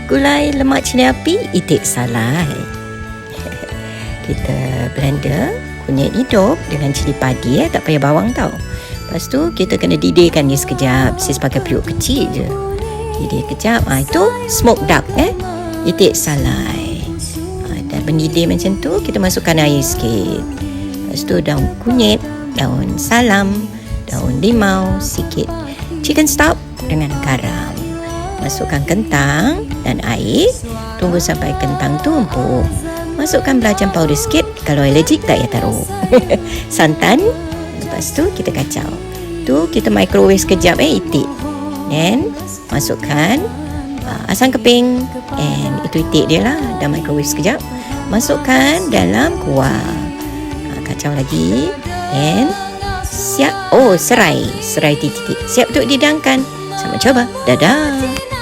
gulai lemak cili api, itik salai. Kita blender kunyit hidup dengan cili padi, tak payah bawang tau. Lepas tu kita kena didihkan dia sekejap, sepakai periuk kecil je. Didih kejap, itu smoked duck, itik salai. Dah mendidih macam tu, kita masukkan air sikit. Lepas tu daun kunyit, daun salam, daun limau, sikit chicken stock dengan garam. Masukkan kentang dan air, tunggu sampai kentang tu empuk. Masukkan belacan powder sikit, kalau allergic tak payah taruh. Santan, lepas tu kita kacau. Tu kita microwave sekejap itik. Then masukkan asam keping, and itu itik dia lah, dah microwave sekejap. Masukkan dalam kuah. Kacau lagi, and siap. Serai titik-titik siap untuk didangkan. Selamat cuba. Dadah.